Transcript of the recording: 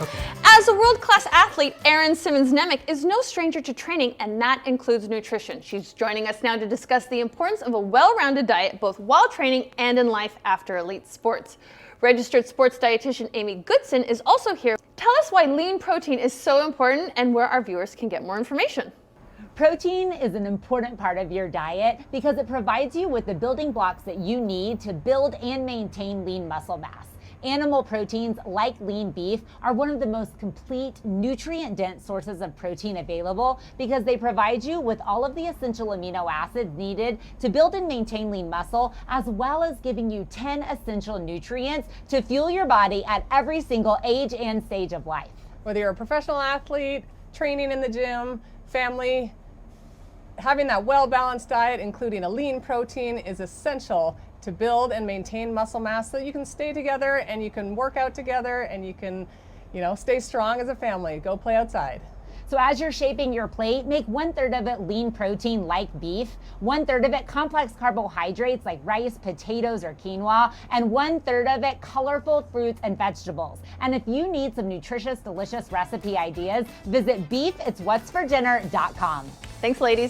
Okay. As a world-class athlete, Erin Simmons Nemec is no stranger to training, and that includes nutrition. She's joining us now to discuss the importance of a well-rounded diet both while training and in life after elite sports. Registered sports dietitian Amy Goodson is also here. Tell us why lean protein is so important and where our viewers can get more information. Protein is an important part of your diet because it provides you with the building blocks that you need to build and maintain lean muscle mass. Animal proteins like lean beef are one of the most complete, nutrient-dense sources of protein available because they provide you with all of the essential amino acids needed to build and maintain lean muscle, as well as giving you 10 essential nutrients to fuel your body at every single age and stage of life. Whether you're a professional athlete, training in the gym, family, having that well-balanced diet, including a lean protein, is essential to build and maintain muscle mass so that you can stay together and you can work out together and you can, stay strong as a family. Go play outside. So as you're shaping your plate, make 1/3 of it lean protein like beef, 1/3 of it complex carbohydrates like rice, potatoes, or quinoa, and 1/3 of it colorful fruits and vegetables. And if you need some nutritious, delicious recipe ideas, visit beefitswhatsfordinner.com. Thanks, ladies.